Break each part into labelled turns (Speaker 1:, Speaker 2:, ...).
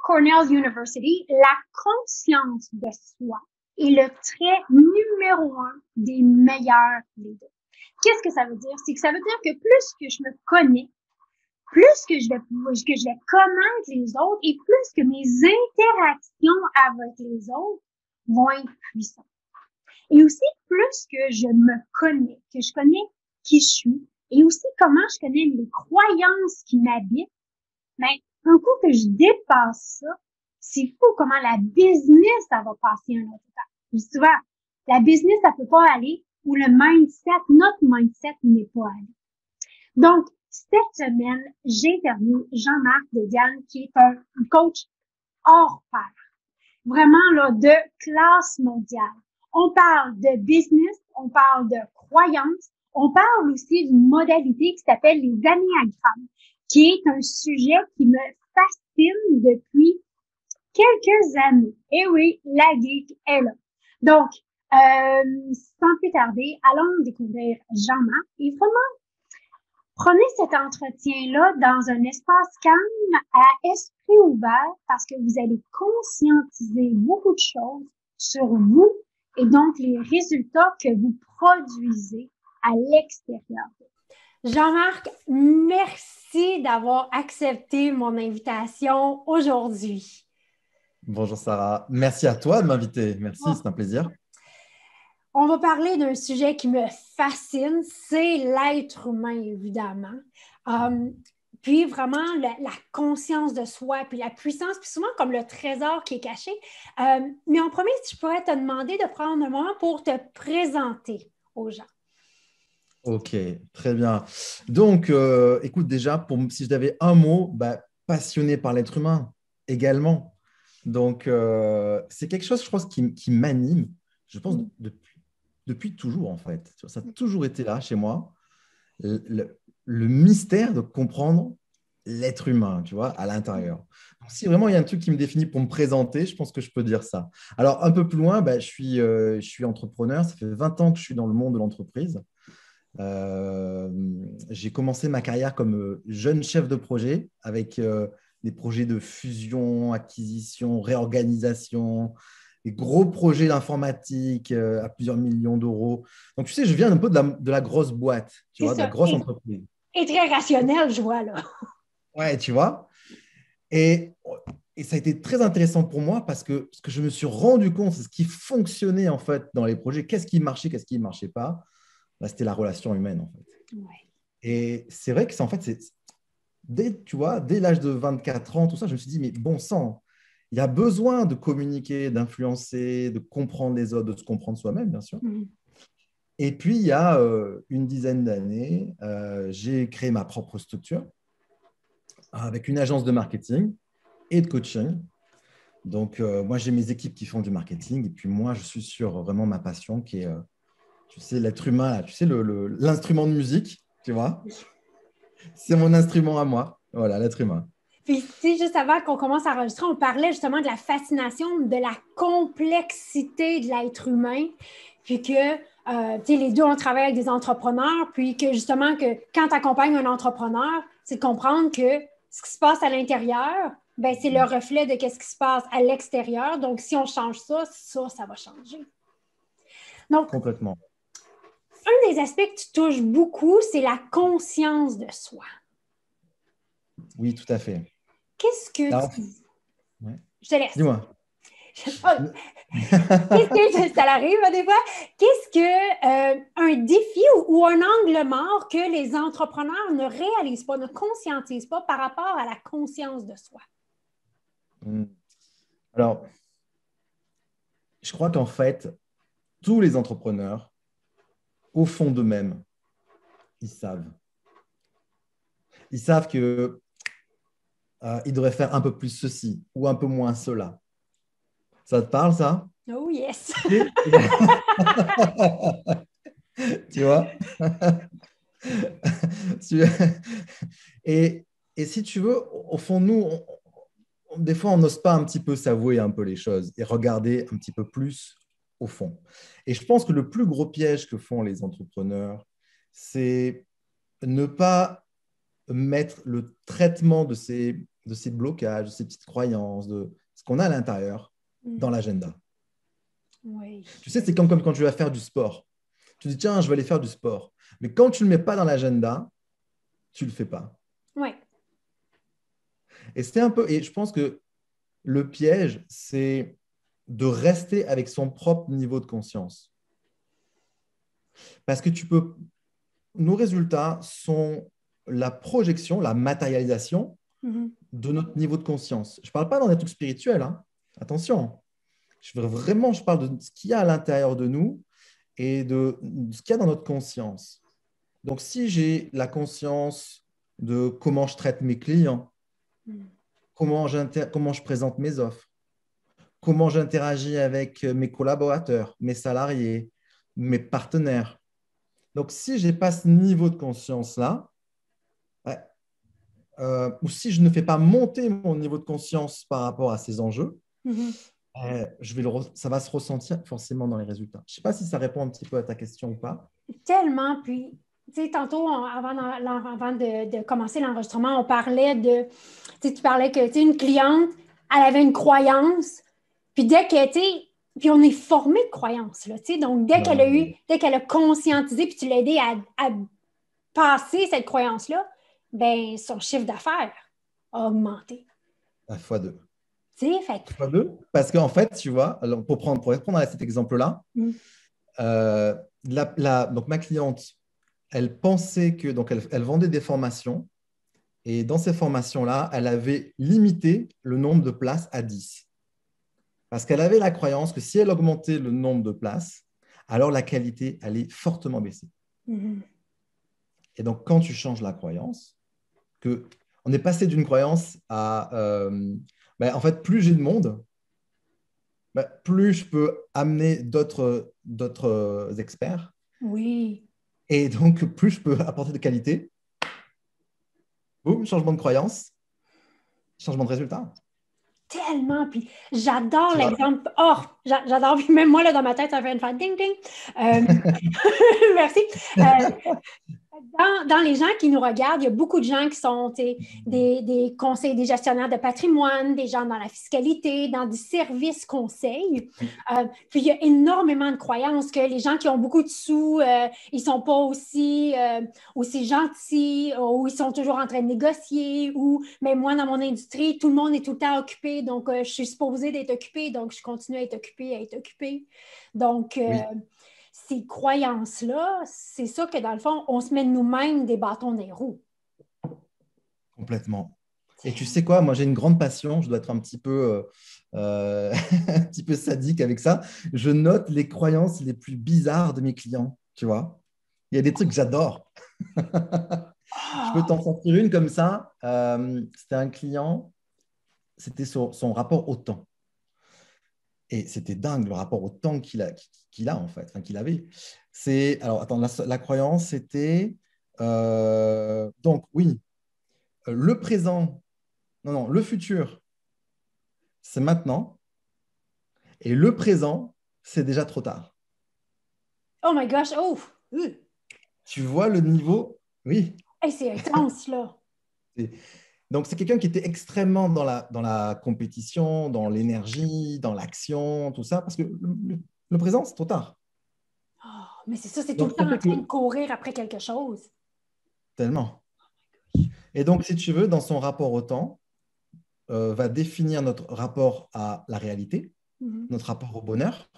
Speaker 1: Cornell University, la conscience de soi est le trait numéro 1 des meilleurs leaders. Qu'est-ce que ça veut dire? C'est que ça veut dire que plus que je me connais, plus que je vais connaître les autres et plus que mes interactions avec les autres vont être puissantes. Et aussi, plus que je me connais, que je connais qui je suis et aussi comment je connais les croyances qui m'habitent, mais un coup que je dépasse ça, c'est fou comment la business, ça va passer un autre temps. Je dis souvent, la business, ça peut pas aller où le mindset, notre mindset n'est pas allé. Donc, cette semaine, j'interviewe Jean-Marc Dediane, qui est un coach hors pair. Vraiment, là, de classe mondiale. On parle de business, on parle de croyances, on parle aussi d'une modalité qui s'appelle les ennéagrammes, qui est un sujet qui me fascine depuis quelques années. Et oui, la geek est là. Donc, sans plus tarder, allons découvrir Jean-Marc. Et vraiment, prenez cet entretien-là dans un espace calme, à esprit ouvert, parce que vous allez conscientiser beaucoup de choses sur vous et donc les résultats que vous produisez à l'extérieur. Jean-Marc, merci d'avoir accepté mon invitation aujourd'hui.
Speaker 2: Bonjour Sarah, merci à toi de m'inviter. Merci, c'est un plaisir.
Speaker 1: On va parler d'un sujet qui me fascine, c'est l'être humain, évidemment. Puis vraiment, la conscience de soi, puis la puissance, puis souvent comme le trésor qui est caché. Mais en premier, je pourrais te demander de prendre un moment pour te présenter aux gens.
Speaker 2: Ok, très bien. Donc, écoute, déjà, si je devais un mot, passionné par l'être humain également. Donc, c'est quelque chose, je pense, qui m'anime, je pense, depuis toujours, en fait. Ça a toujours été là chez moi. Le mystère de comprendre l'être humain, tu vois, à l'intérieur. Donc, si vraiment il y a un truc qui me définit pour me présenter, je pense que je peux dire ça. Alors, un peu plus loin, je suis entrepreneur. Ça fait 20 ans que je suis dans le monde de l'entreprise. J'ai commencé ma carrière comme jeune chef de projet avec des projets de fusion, acquisition, réorganisation, des gros projets d'informatique à plusieurs millions d'euros. Donc, tu sais, je viens un peu de la grosse boîte, tu vois, de la grosse entreprise.
Speaker 1: Et très rationnel, je vois, là.
Speaker 2: Ouais, tu vois. Et ça a été très intéressant pour moi parce que ce que je me suis rendu compte, c'est ce qui fonctionnait en fait dans les projets. Qu'est-ce qui marchait, qu'est-ce qui ne marchait pas? C'était la relation humaine en fait.
Speaker 1: Ouais.
Speaker 2: Et c'est vrai que dès l'âge de 24 ans, tout ça, je me suis dit, mais bon sang, il y a besoin de communiquer, d'influencer, de comprendre les autres, de se comprendre soi-même, bien sûr. Et puis, il y a une dizaine d'années, j'ai créé ma propre structure avec une agence de marketing et de coaching. Donc, moi, j'ai mes équipes qui font du marketing et puis moi, je suis sur vraiment ma passion qui est, tu sais, l'être humain, là, tu sais, l'instrument de musique, tu vois. C'est mon instrument à moi. Voilà, l'être humain.
Speaker 1: Puis, tu sais, juste avant qu'on commence à enregistrer, on parlait justement de la fascination, de la complexité de l'être humain. Puis que, tu sais, les deux, on travaille avec des entrepreneurs. Puis que, justement, que quand tu accompagnes un entrepreneur, c'est de comprendre que ce qui se passe à l'intérieur, ben, c'est le reflet de ce qui se passe à l'extérieur. Donc, si on change ça, ça va changer. Donc,
Speaker 2: complètement.
Speaker 1: Un des aspects que tu touches beaucoup, c'est la conscience de soi.
Speaker 2: Oui, tout à fait.
Speaker 1: Qu'est-ce que tu...
Speaker 2: Ouais.
Speaker 1: Je te laisse.
Speaker 2: Dis-moi.
Speaker 1: Qu'est-ce que ça arrive des fois? Qu'est-ce que un défi ou un angle mort que les entrepreneurs ne réalisent pas, ne conscientisent pas par rapport à la conscience de soi?
Speaker 2: Alors, je crois qu'en fait, tous les entrepreneurs, au fond d'eux-mêmes, ils savent. Ils savent que ils devraient faire un peu plus ceci ou un peu moins cela. Ça te parle, ça?
Speaker 1: Oh yes!
Speaker 2: Tu vois? et si tu veux, au fond de nous, des fois, on n'ose pas un petit peu s'avouer un peu les choses et regarder un petit peu plus au fond. Et je pense que le plus gros piège que font les entrepreneurs, c'est ne pas mettre le traitement de ces de ces blocages, de ces petites croyances, de ce qu'on a à l'intérieur dans l'agenda.
Speaker 1: Oui.
Speaker 2: Tu sais, c'est comme quand tu vas faire du sport. Tu dis, tiens, je vais aller faire du sport. Mais quand tu ne le mets pas dans l'agenda, tu ne le fais pas.
Speaker 1: Oui.
Speaker 2: Et c'est un peu, et je pense que le piège, c'est de rester avec son propre niveau de conscience. Parce que nos résultats sont la projection, la matérialisation de notre niveau de conscience. Je ne parle pas dans des trucs spirituels, hein. Attention. Je parle de ce qu'il y a à l'intérieur de nous et de ce qu'il y a dans notre conscience. Donc, si j'ai la conscience de comment je traite mes clients, comment je présente mes offres, comment j'interagis avec mes collaborateurs, mes salariés, mes partenaires. Donc, si je n'ai pas ce niveau de conscience-là, ou si je ne fais pas monter mon niveau de conscience par rapport à ces enjeux, ça va se ressentir forcément dans les résultats. Je ne sais pas si ça répond un petit peu à ta question ou pas.
Speaker 1: Tellement. Puis, tu sais, tantôt, avant de commencer l'enregistrement, on parlait de, tu parlais que, tu sais, une cliente, elle avait une croyance, puis dès qu'elle était, puis on est formé de croyances, là, tu sais, donc dès qu'elle a conscientisé, puis tu l'as aidé à passer cette croyance-là, ben son chiffre d'affaires a augmenté.
Speaker 2: À x2.
Speaker 1: Tu sais, fait que...
Speaker 2: x2, parce qu'en fait, tu vois, alors pour répondre à cet exemple-là, donc ma cliente, elle pensait que, donc elle vendait des formations, et dans ces formations-là, elle avait limité le nombre de places à 10. Parce qu'elle avait la croyance que si elle augmentait le nombre de places, alors la qualité allait fortement baisser. Et donc, quand tu changes la croyance, on est passé d'une croyance à, en fait, plus j'ai de monde, plus je peux amener d'autres experts.
Speaker 1: Oui.
Speaker 2: Et donc, plus je peux apporter de qualité. Boum, changement de croyance, changement de résultat.
Speaker 1: Tellement, puis j'adore l'exemple. Oh, j'adore, puis même moi, là, dans ma tête, ça fait une faire ding, ding. Merci. Dans les gens qui nous regardent, il y a beaucoup de gens qui sont des conseils, des gestionnaires de patrimoine, des gens dans la fiscalité, dans des services conseils. Puis il y a énormément de croyances que les gens qui ont beaucoup de sous, ils ne sont pas aussi gentils, ou ils sont toujours en train de négocier, ou même moi, dans mon industrie, tout le monde est tout le temps occupé, donc je suis supposée d'être occupée, donc je continue à être occupée. Donc, ces croyances-là, c'est ça que dans le fond, on se met nous-mêmes des bâtons dans les roues.
Speaker 2: Complètement. Et tu sais quoi, moi j'ai une grande passion, je dois être un petit peu, un petit peu sadique avec ça. Je note les croyances les plus bizarres de mes clients, tu vois. Il y a des trucs que j'adore. Je peux t'en sortir une comme ça. C'était un client, c'était son rapport au temps. Et c'était dingue le rapport au temps qu'il a en fait, enfin, qu'il avait. Alors, attends, la croyance, c'était... donc, oui, le présent, non, le futur, c'est maintenant. Et le présent, c'est déjà trop tard.
Speaker 1: Oh my gosh, oh!
Speaker 2: Tu vois le niveau? Oui.
Speaker 1: Hey, c'est intense, là.
Speaker 2: Donc, c'est quelqu'un qui était extrêmement dans la compétition, dans l'énergie, dans l'action, tout ça, parce que le présent, c'est trop tard.
Speaker 1: Oh, mais c'est ça, c'est tout le temps en train de courir après quelque chose.
Speaker 2: Tellement. Et donc, si tu veux, dans son rapport au temps, va définir notre rapport à la réalité, notre rapport au bonheur,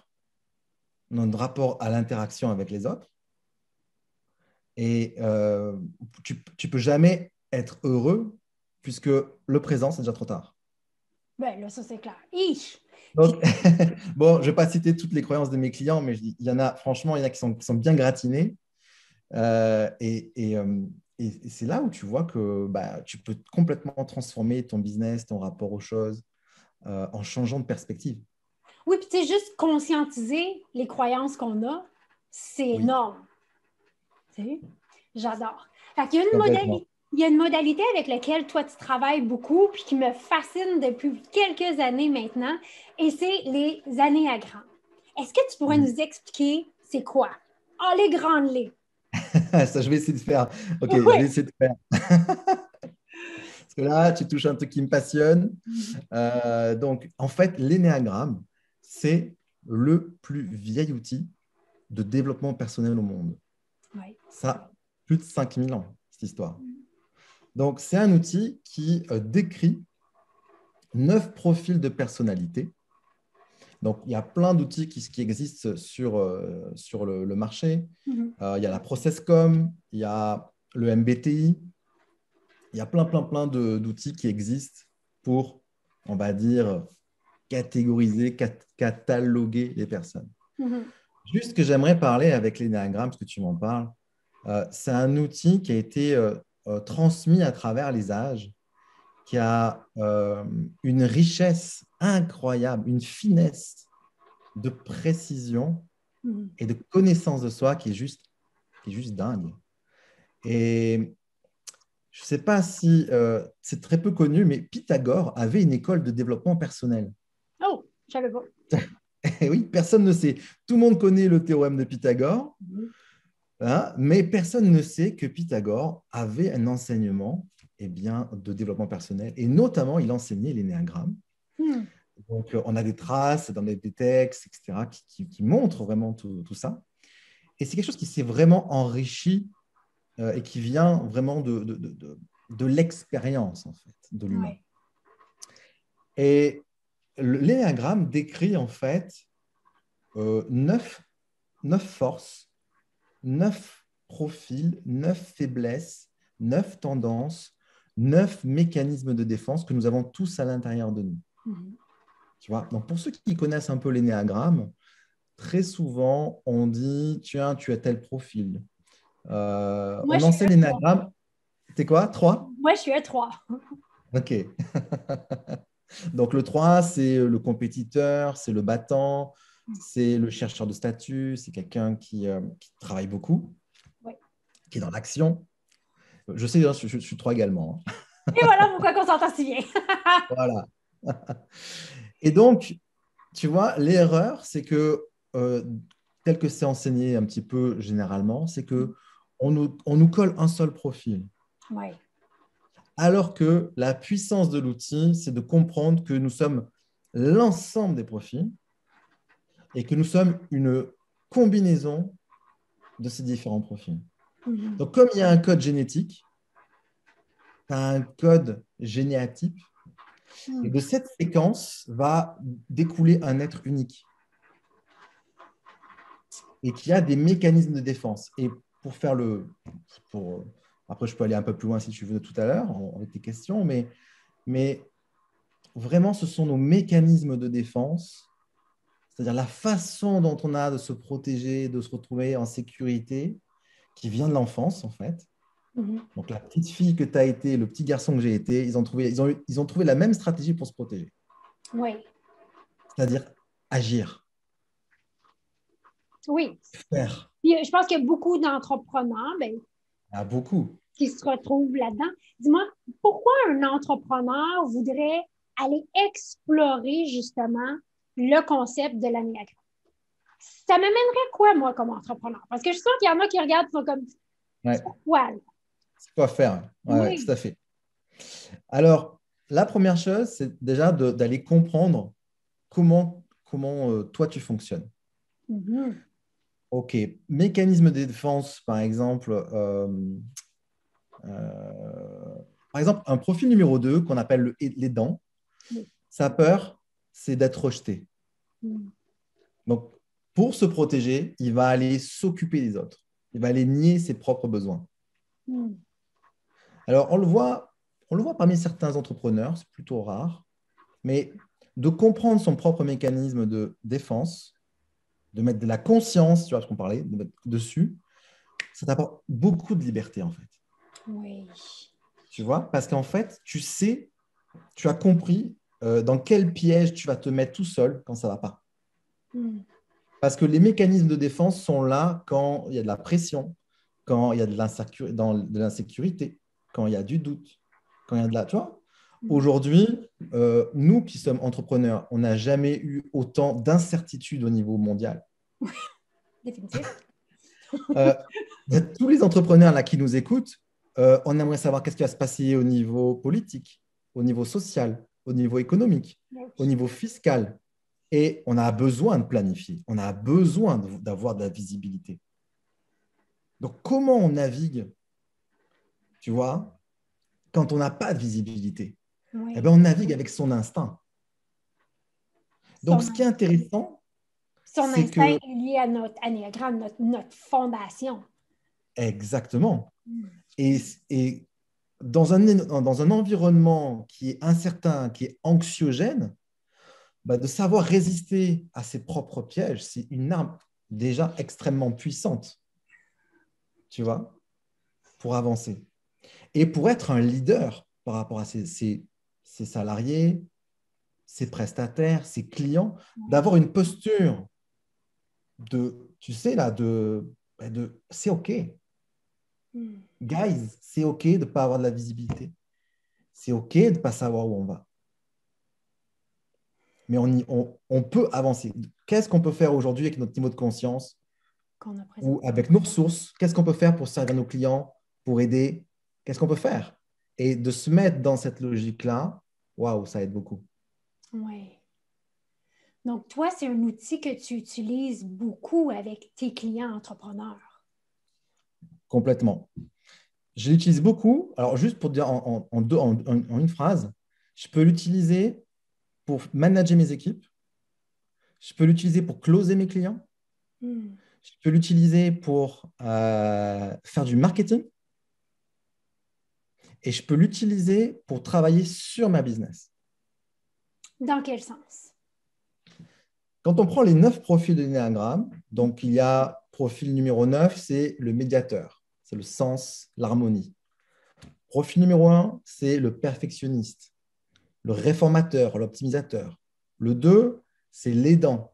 Speaker 2: notre rapport à l'interaction avec les autres. Et tu ne peux jamais être heureux puisque le présent, c'est déjà trop tard.
Speaker 1: Ben là, ça, c'est clair.
Speaker 2: Donc, bon, je ne vais pas citer toutes les croyances de mes clients, mais il y en a, franchement, il y en a qui sont bien gratinés. Et c'est là où tu vois que tu peux complètement transformer ton business, ton rapport aux choses, en changeant de perspective.
Speaker 1: Oui, puis tu sais, juste conscientiser les croyances qu'on a, c'est énorme. Tu sais, j'adore. Fait qu'il y a une modalité avec laquelle toi, tu travailles beaucoup, puis qui me fascine depuis quelques années maintenant, et c'est les anéagrammes. Est-ce que tu pourrais nous expliquer c'est quoi? Ah, les grandes lignes.
Speaker 2: Ça, je vais essayer de faire. OK, je vais essayer de faire. que là, tu touches un truc qui me passionne. Donc, en fait, l'énéagramme, c'est le plus vieil outil de développement personnel au monde.
Speaker 1: Ouais.
Speaker 2: Ça a plus de 5000 ans, cette histoire. Donc, c'est un outil qui décrit 9 profils de personnalité. Donc, il y a plein d'outils qui existent sur le marché. Il y a la ProcessCom, il y a le MBTI. Il y a plein d'outils qui existent pour, on va dire, catégoriser, cataloguer les personnes. Juste que j'aimerais parler avec l'énéagramme, parce que tu m'en parles. C'est un outil qui a été transmis à travers les âges, qui a une richesse incroyable, une finesse de précision et de connaissance de soi qui est juste dingue. Et je ne sais pas si c'est très peu connu, mais Pythagore avait une école de développement personnel.
Speaker 1: Oh, je savais pas.
Speaker 2: Et oui, personne ne sait. Tout le monde connaît le théorème de Pythagore, hein, mais personne ne sait que Pythagore avait un enseignement de développement personnel, et notamment, il enseignait l'énéagramme. Donc, on a des traces dans des textes, etc., qui montrent vraiment tout ça. Et c'est quelque chose qui s'est vraiment enrichi et qui vient vraiment de l'expérience, en fait, de l'humain.
Speaker 1: Ouais.
Speaker 2: Et l'énéagramme décrit, en fait, 9 forces, 9 profils, 9 faiblesses, 9 tendances, 9 mécanismes de défense que nous avons tous à l'intérieur de nous. Tu vois? Donc, pour ceux qui connaissent un peu l'énéagramme, très souvent, on dit, tiens, tu as tel profil.
Speaker 1: Moi,
Speaker 2: On
Speaker 1: je suis
Speaker 2: enseigne l'énéagramme. T'es quoi? 3?
Speaker 1: Moi, je suis à 3.
Speaker 2: OK. Donc, le 3, c'est le compétiteur, c'est le battant, c'est le chercheur de statut, c'est quelqu'un qui travaille beaucoup,
Speaker 1: Ouais.
Speaker 2: qui est dans l'action. Je sais, je suis 3 également.
Speaker 1: Et voilà pourquoi on s'entend si bien.
Speaker 2: Voilà. Et donc, tu vois, l'erreur, c'est que, tel que c'est enseigné un petit peu généralement, c'est qu'on nous colle un seul profil.
Speaker 1: Ouais.
Speaker 2: Alors que la puissance de l'outil, c'est de comprendre que nous sommes l'ensemble des profils et que nous sommes une combinaison de ces différents profils. Donc, comme il y a un code génétique, tu as un code généatype, et de cette séquence va découler un être unique et qui a des mécanismes de défense. Et pour faire après, je peux aller un peu plus loin si tu veux tout à l'heure avec tes questions, mais vraiment, ce sont nos mécanismes de défense, c'est-à-dire la façon dont on a de se protéger, de se retrouver en sécurité, qui vient de l'enfance, en fait. Donc, la petite fille que tu as été, le petit garçon que j'ai été, ils ont trouvé la même stratégie pour se protéger.
Speaker 1: Oui.
Speaker 2: C'est-à-dire agir,
Speaker 1: Oui.
Speaker 2: faire.
Speaker 1: Puis, je pense qu'il y a beaucoup d'entrepreneurs
Speaker 2: Beaucoup.
Speaker 1: qui se retrouvent là-dedans. Dis-moi, pourquoi un entrepreneur voudrait aller explorer justement le concept de l'énéagramme? Ça m'amènerait quoi, moi, comme entrepreneur? Parce que je suis sûre qu'il y en a qui regardent et sont comme,
Speaker 2: Ouais.
Speaker 1: quoi, là?
Speaker 2: C'est quoi faire. Ouais,
Speaker 1: Oui.
Speaker 2: tout à fait. Alors, la première chose, c'est déjà d'aller comprendre comment toi, tu fonctionnes. OK. Mécanisme de défense, par exemple, un profil numéro 2 qu'on appelle les dents. Sa peur, c'est d'être rejeté. Donc, pour se protéger, il va aller s'occuper des autres. Il va aller nier ses propres besoins. Alors, on le voit parmi certains entrepreneurs, c'est plutôt rare, mais de comprendre son propre mécanisme de défense, de mettre de la conscience, tu vois ce qu'on parlait, de mettre dessus, ça t'apporte beaucoup de liberté, en fait.
Speaker 1: Oui.
Speaker 2: Tu vois, parce qu'en fait, tu sais, tu as compris dans quel piège tu vas te mettre tout seul quand ça ne va pas. Parce que les mécanismes de défense sont là quand il y a de la pression, quand il y a de l'insécurité, quand il y a du doute, quand il y a de la... Tu vois, aujourd'hui, nous qui sommes entrepreneurs, on n'a jamais eu autant d'incertitudes au niveau mondial.
Speaker 1: Définitif.
Speaker 2: Tous les entrepreneurs là, qui nous écoutent, On aimerait savoir qu'est-ce qui va se passer au niveau politique, au niveau social, au niveau économique, au niveau fiscal. Et on a besoin de planifier, on a besoin d'avoir de la visibilité. Donc, comment on navigue, tu vois, quand on n'a pas de visibilité?
Speaker 1: Oui.
Speaker 2: Eh bien, on navigue avec son instinct. Donc,
Speaker 1: Son,
Speaker 2: ce qui est intéressant,
Speaker 1: son
Speaker 2: c'est
Speaker 1: instinct
Speaker 2: que,
Speaker 1: est lié à notre anéagramme, notre fondation.
Speaker 2: exactement,
Speaker 1: Mm.
Speaker 2: et dans un environnement qui est incertain, qui est anxiogène, bah, de savoir résister à ses propres pièges, c'est une arme déjà extrêmement puissante, tu vois, pour avancer. Et pour être un leader par rapport à ses salariés, ses prestataires, ses clients, d'avoir une posture de, tu sais, là, de c'est OK.
Speaker 1: Mm.
Speaker 2: Guys, c'est OK de ne pas avoir de la visibilité. C'est OK de ne pas savoir où on va. Mais on peut avancer. Qu'est-ce qu'on peut faire aujourd'hui avec notre niveau de conscience
Speaker 1: Qu'on a présent.
Speaker 2: ou avec nos ressources? Qu'est-ce qu'on peut faire pour servir nos clients, pour aider? Qu'est-ce qu'on peut faire? Et de se mettre dans cette logique-là, waouh, ça aide beaucoup.
Speaker 1: Oui. Donc, toi, c'est un outil que tu utilises beaucoup avec tes clients entrepreneurs.
Speaker 2: Complètement. Je l'utilise beaucoup. Alors, juste pour dire en une phrase, je peux l'utiliser pour manager mes équipes. Je peux l'utiliser pour closer mes clients.
Speaker 1: Mm.
Speaker 2: Je peux l'utiliser pour faire du marketing. Et je peux l'utiliser pour travailler sur ma business.
Speaker 1: Dans quel sens?
Speaker 2: Quand on prend les 9 profils de l'énéagramme, donc il y a profil numéro 9, c'est le médiateur, c'est le sens, l'harmonie. Profil numéro 1, c'est le perfectionniste, le réformateur, l'optimisateur. Le 2, c'est l'aidant,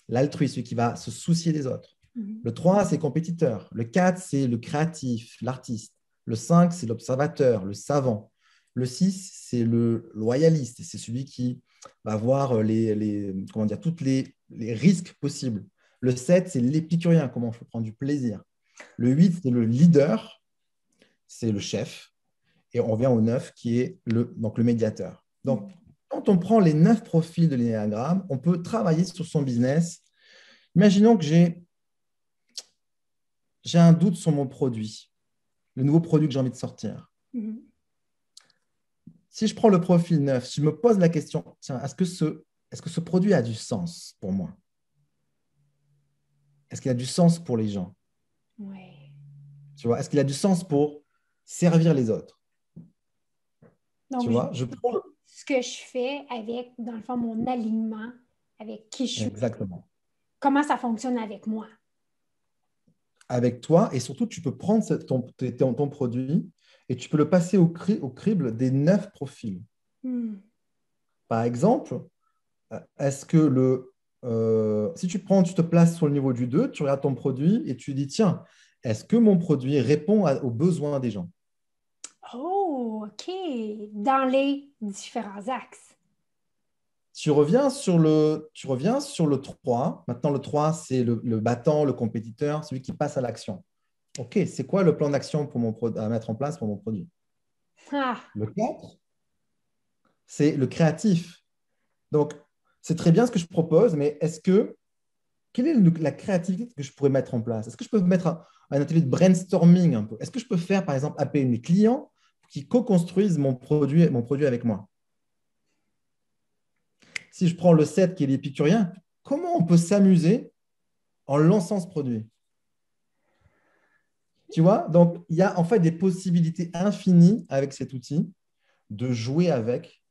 Speaker 2: l'altruiste, celui qui va se soucier des autres.
Speaker 1: Mm.
Speaker 2: Le 3, c'est le compétiteur. Le 4, c'est le créatif, l'artiste. Le 5, c'est l'observateur, le savant. Le 6, c'est le loyaliste. C'est celui qui va voir comment dire, tous les risques possibles. Le 7, c'est l'épicurien, comment je peux prendre du plaisir. Le 8, c'est le leader, c'est le chef. Et on vient au 9, qui est donc le médiateur. Donc, quand on prend les 9 profils de l'énéagramme, on peut travailler sur son business. Imaginons que j'ai un doute sur mon produit, le nouveau produit que j'ai envie de sortir.
Speaker 1: Mm.
Speaker 2: Si je prends le profil 9, si je me pose la question, tiens, est-ce que ce produit a du sens pour moi? Est-ce qu'il a du sens pour les gens?
Speaker 1: Oui.
Speaker 2: Tu vois, est-ce qu'il a du sens pour servir les autres? Tu
Speaker 1: Donc,
Speaker 2: vois, je prends
Speaker 1: ce que je fais avec, dans le fond, mon alignement, avec qui je suis,
Speaker 2: exactement.
Speaker 1: comment ça fonctionne avec moi.
Speaker 2: Avec toi, et surtout, tu peux prendre ton produit et tu peux le passer au crible des 9 profils.
Speaker 1: Mm.
Speaker 2: Par exemple, est-ce que si tu te places sur le niveau du 2, tu regardes ton produit et tu dis, tiens, est-ce que mon produit répond aux besoins des gens?
Speaker 1: Oh, OK. Dans les différents axes.
Speaker 2: Tu reviens sur le 3. Maintenant, le 3, c'est le battant, le compétiteur, celui qui passe à l'action. OK, c'est quoi le plan d'action à mettre en place pour mon produit?
Speaker 1: Ah,
Speaker 2: Le 4, c'est le créatif. Donc, c'est très bien ce que je propose, mais quelle est la créativité que je pourrais mettre en place? Est-ce que je peux mettre un atelier de brainstorming un peu? Est-ce que je peux faire, par exemple, appeler mes clients qui co-construisent mon produit avec moi? Si je prends le 7 qui est l'épicurien, comment on peut s'amuser en lançant ce produit? Tu vois? Donc, il y a en fait des possibilités infinies avec cet outil de jouer avec.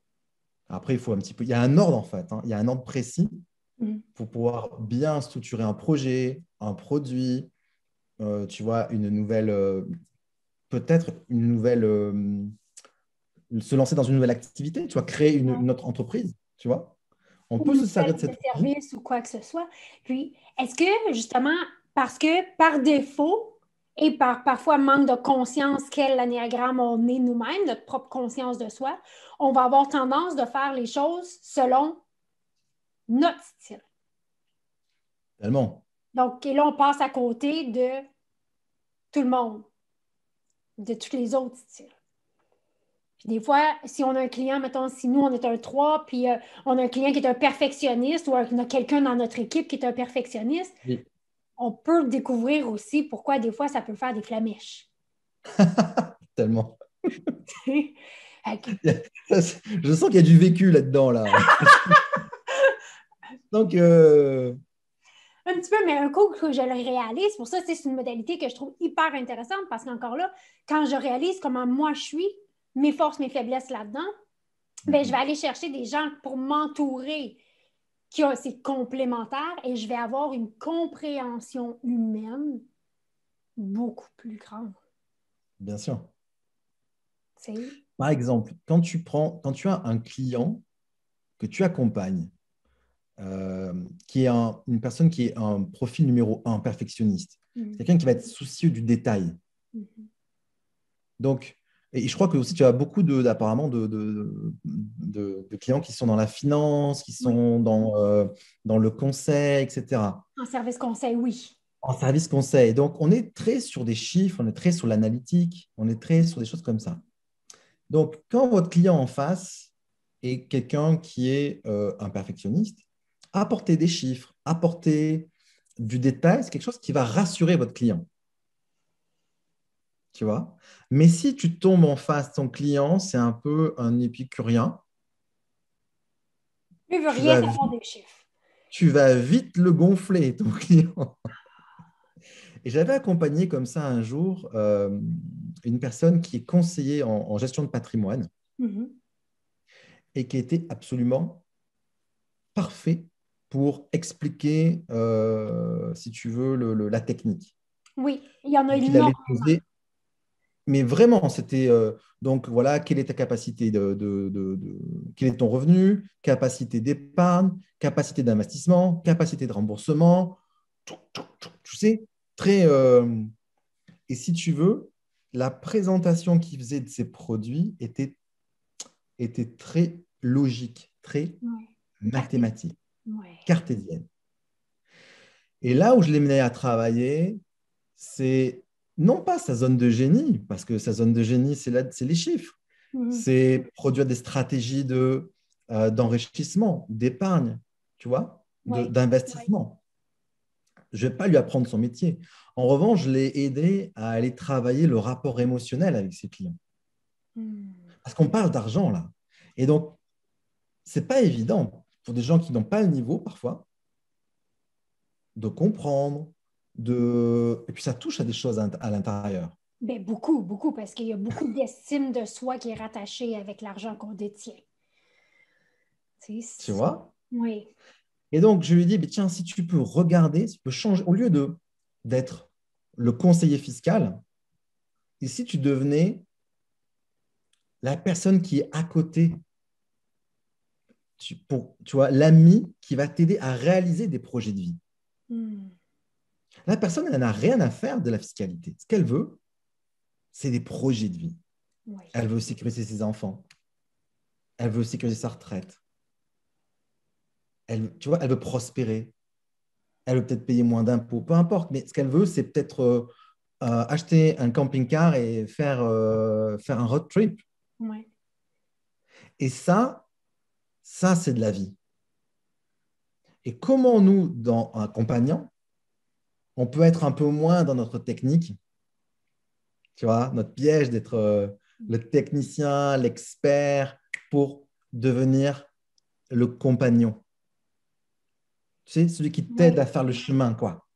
Speaker 2: Après, il y a un ordre en fait, hein. Il y a un ordre précis
Speaker 1: mm.
Speaker 2: pour pouvoir bien structurer un projet, un produit, tu vois, peut-être une nouvelle, se lancer dans une nouvelle activité, tu vois, créer une autre entreprise, tu vois. On
Speaker 1: Ou
Speaker 2: peut
Speaker 1: une
Speaker 2: se servir
Speaker 1: nouvelle
Speaker 2: de
Speaker 1: de
Speaker 2: cet outil.
Speaker 1: service ou quoi que ce soit. Puis, est-ce que justement, parce que par défaut et par parfois manque de conscience quel anéagramme on est nous-mêmes, notre propre conscience de soi, on va avoir tendance de faire les choses selon notre style.
Speaker 2: Tellement.
Speaker 1: Donc, et là, on passe à côté de tout le monde. de tous les autres styles. Puis des fois, si on a un client, mettons, si nous, on est un 3, puis on a un client qui est un perfectionniste ou on a quelqu'un dans notre équipe qui est un perfectionniste,
Speaker 2: Oui.
Speaker 1: on peut découvrir aussi pourquoi des fois, ça peut faire des flamèches.
Speaker 2: Tellement.
Speaker 1: Fait que-
Speaker 2: Je sens qu'il y a du vécu là-dedans, là. Donc,
Speaker 1: Un petit peu, mais un coup que je le réalise, pour ça, c'est une modalité que je trouve hyper intéressante parce qu'encore là, quand je réalise comment moi je suis, mes forces, mes faiblesses là-dedans, ben, je vais aller chercher des gens pour m'entourer c'est complémentaire et je vais avoir une compréhension humaine beaucoup plus grande.
Speaker 2: bien sûr.
Speaker 1: C'est
Speaker 2: Par exemple, quand tu as un client que tu accompagnes, qui est une personne qui est un profil numéro un, perfectionniste, quelqu'un qui va être soucieux du détail. Donc, et je crois que aussi tu as beaucoup apparemment de clients qui sont dans la finance, qui sont dans le conseil, etc.
Speaker 1: En service conseil, oui.
Speaker 2: En service conseil. Donc, on est très sur des chiffres, on est très sur l'analytique, on est très sur des choses comme ça. Donc, quand votre client en face est quelqu'un qui est un perfectionniste, apporter des chiffres, apporter du détail, c'est quelque chose qui va rassurer votre client. Tu vois? Mais si tu tombes en face de ton client, c'est un peu un épicurien,
Speaker 1: Lui ne veut
Speaker 2: tu
Speaker 1: rien
Speaker 2: vas,
Speaker 1: savoir des chiffres.
Speaker 2: tu vas vite le gonfler, ton client. Et j'avais accompagné comme ça un jour une personne qui est conseillère en gestion de patrimoine et qui était absolument parfait pour expliquer, si tu veux, la technique.
Speaker 1: Oui, il y en a
Speaker 2: Donc, il allait
Speaker 1: énormément.
Speaker 2: poser, mais vraiment, c'était donc voilà, quelle est ta capacité quel est ton revenu, capacité d'épargne, capacité d'investissement, capacité de remboursement, tu sais, très. Et si tu veux, la présentation qu'il faisait de ses produits était très logique, très
Speaker 1: Ouais.
Speaker 2: mathématique,
Speaker 1: Ouais.
Speaker 2: cartésienne. Et là où je l'ai mené à travailler, c'est non pas sa zone de génie, parce que sa zone de génie, c'est les chiffres. C'est produire des stratégies d'enrichissement, d'épargne, tu vois,
Speaker 1: Ouais.
Speaker 2: d'investissement. Je ne vais pas lui apprendre son métier. En revanche, je l'ai aidé à aller travailler le rapport émotionnel avec ses clients. Parce qu'on parle d'argent là. Et donc, ce n'est pas évident pour des gens qui n'ont pas le niveau parfois de comprendre, et puis ça touche à des choses à l'intérieur.
Speaker 1: Ben, beaucoup, beaucoup, parce qu'il y a beaucoup d'estime de soi qui est rattachée avec l'argent qu'on détient.
Speaker 2: Tu vois?
Speaker 1: Oui.
Speaker 2: Et donc, je lui ai dit, tiens, si tu peux regarder, si tu peux changer, au lieu d'être le conseiller fiscal, et si tu devenais la personne qui est à côté, tu vois, l'ami qui va t'aider à réaliser des projets de vie. La personne, elle n'a rien à faire de la fiscalité. Ce qu'elle veut, c'est des projets de vie.
Speaker 1: Oui.
Speaker 2: Elle veut sécuriser ses enfants. Elle veut sécuriser sa retraite. Tu vois, elle veut prospérer. Elle veut peut-être payer moins d'impôts. Peu importe. Mais ce qu'elle veut, c'est peut-être acheter un camping-car et faire un road trip.
Speaker 1: Ouais.
Speaker 2: Et ça, c'est de la vie. Et comment nous, dans un accompagnant, on peut être un peu moins dans notre technique, tu vois, notre piège d'être le technicien, l'expert, pour devenir le compagnon. Tu sais, celui qui t'aide
Speaker 1: Ouais.
Speaker 2: à faire le chemin, quoi.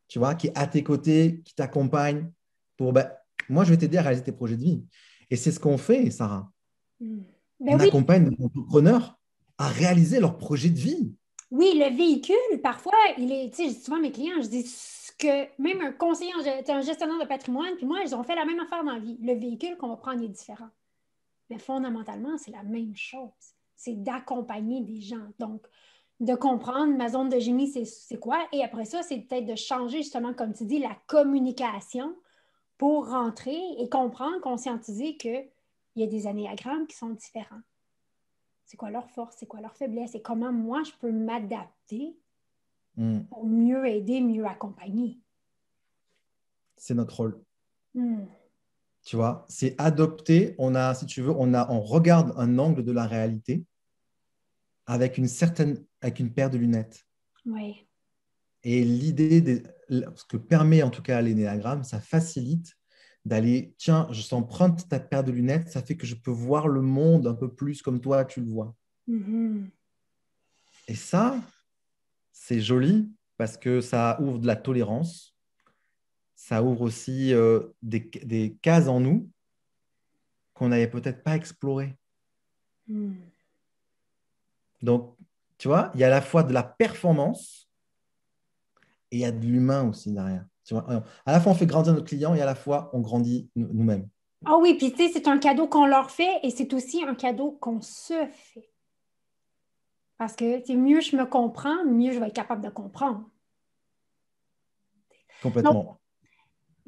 Speaker 2: Tu vois, qui est à tes côtés, qui t'accompagne pour, ben, moi, je vais t'aider à réaliser tes projets de vie. Et c'est ce qu'on fait, Sarah.
Speaker 1: Ben
Speaker 2: On
Speaker 1: oui,
Speaker 2: accompagne les entrepreneurs à réaliser leur projet de vie.
Speaker 1: oui, le véhicule, parfois, il est, tu sais, je dis souvent à mes clients, je dis que même un conseiller, un gestionnaire de patrimoine, puis moi, ils ont fait la même affaire dans la vie. Le véhicule qu'on va prendre est différent. Mais fondamentalement, c'est la même chose. C'est d'accompagner des gens. Donc, de comprendre ma zone de génie, c'est quoi. Et après ça, c'est peut-être de changer, justement, comme tu dis, la communication pour rentrer et comprendre, conscientiser qu'il y a des anéagrammes qui sont différents. C'est quoi leur force, c'est quoi leur faiblesse et comment moi, je peux m'adapter
Speaker 2: Mm.
Speaker 1: pour mieux aider, mieux accompagner.
Speaker 2: C'est notre rôle.
Speaker 1: Hmm.
Speaker 2: Tu vois, c'est adopter, on a, si tu veux, on regarde un angle de la réalité avec une paire de lunettes.
Speaker 1: Oui.
Speaker 2: Et ce que permet en tout cas l'énéagramme, ça facilite d'aller, tiens, je s'emprunte ta paire de lunettes, ça fait que je peux voir le monde un peu plus comme toi, tu le vois.
Speaker 1: Mhm.
Speaker 2: Et ça, c'est joli parce que ça ouvre de la tolérance, ça ouvre aussi des cases en nous qu'on n'avait peut-être pas explorées.
Speaker 1: Mhm.
Speaker 2: Donc, tu vois, il y a à la fois de la performance et il y a de l'humain aussi derrière. Tu vois, à la fois, on fait grandir notre client et à la fois, on grandit nous-mêmes.
Speaker 1: Ah oui, puis tu sais, c'est un cadeau qu'on leur fait et c'est aussi un cadeau qu'on se fait. Parce que c'est mieux je me comprends, mieux je vais être capable de comprendre. Donc,
Speaker 2: Complètement.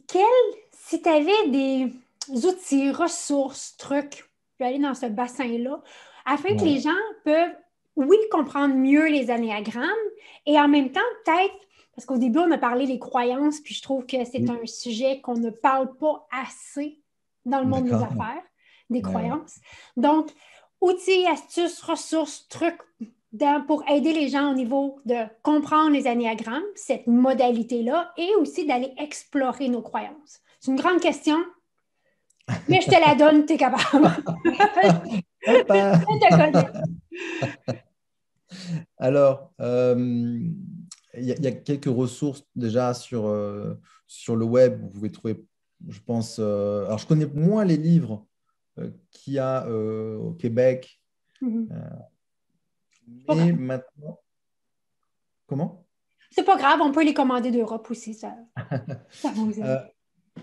Speaker 1: quel, si tu avais des outils, ressources, trucs, je vais aller dans ce bassin-là, afin que
Speaker 2: Ouais.
Speaker 1: les gens peuvent, oui, comprendre mieux les anéagrammes et en même temps, peut-être, parce qu'au début, on a parlé des croyances, puis je trouve que c'est
Speaker 2: Oui.
Speaker 1: un sujet qu'on ne parle pas assez dans le monde des
Speaker 2: D'accord.
Speaker 1: affaires, des
Speaker 2: Ouais, ouais.
Speaker 1: croyances. Donc, outils, astuces, ressources, trucs pour aider les gens au niveau de comprendre les anéagrammes, cette modalité-là, et aussi d'aller explorer nos croyances. C'est une grande question, mais je te la donne, tu es capable.
Speaker 2: Sympa.
Speaker 1: Je te connais.
Speaker 2: Alors, il y a quelques ressources déjà sur le web. Vous pouvez trouver, je pense, alors je connais moins les livres qu'il y a au Québec,
Speaker 1: Mhm.
Speaker 2: euh,
Speaker 1: C'est pas
Speaker 2: mais
Speaker 1: grave.
Speaker 2: maintenant, comment?
Speaker 1: C'est pas grave, on peut les commander d'Europe aussi, ça
Speaker 2: Euh,
Speaker 1: fonctionne.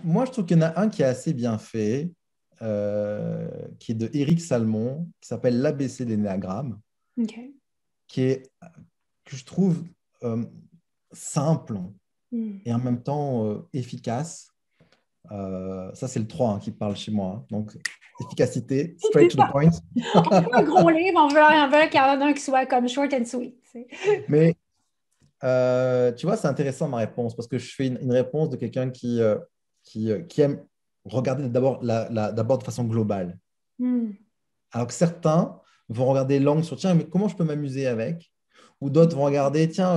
Speaker 2: Moi, je trouve qu'il y en a un qui est assez bien fait, qui est de Éric Salmon, qui s'appelle l'ABC des néagrammes,
Speaker 1: OK.
Speaker 2: qui est, que je trouve simple
Speaker 1: Hmm.
Speaker 2: et en même temps efficace. Ça, c'est le 3 qui parle chez moi, hein. Donc, efficacité, straight
Speaker 1: C'est
Speaker 2: to the
Speaker 1: ça.
Speaker 2: point.
Speaker 1: On veut un gros livre, on veut qu'il y en ait un qui soit comme short and sweet. Tu sais.
Speaker 2: Mais tu vois, c'est intéressant ma réponse parce que je fais une réponse de quelqu'un qui aime regarder d'abord de façon globale.
Speaker 1: Hmm.
Speaker 2: Alors que certains vont regarder l'angle sur, tiens, mais comment je peux m'amuser avec? Ou d'autres vont regarder, tiens,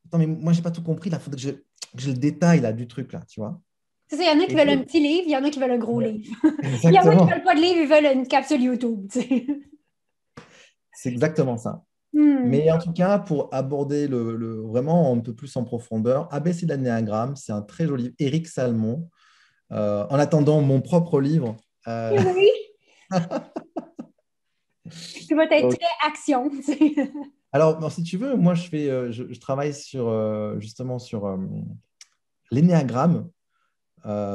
Speaker 2: attends, mais moi, j'ai pas tout compris, là, il faudrait que je le détaille là, du truc, là, tu vois?
Speaker 1: C'est ça, il y en a qui
Speaker 2: Et
Speaker 1: veulent un
Speaker 2: d'autres-
Speaker 1: petit livre, il y en a qui veulent un gros
Speaker 2: Ouais,
Speaker 1: livre. Il y en a qui
Speaker 2: exactement,
Speaker 1: veulent pas de livre, ils veulent une capsule YouTube. Tu sais.
Speaker 2: c'est exactement ça.
Speaker 1: Hmm.
Speaker 2: Mais en tout cas, pour aborder vraiment un peu plus en profondeur, ABC de l'anéagramme, c'est un très joli livre. Éric Salmon. En attendant mon propre livre.
Speaker 1: Oui, oui. Tu vas être
Speaker 2: Donc,
Speaker 1: très action. Tu sais.
Speaker 2: alors, si tu veux, moi, je travaille justement sur l'énéagramme,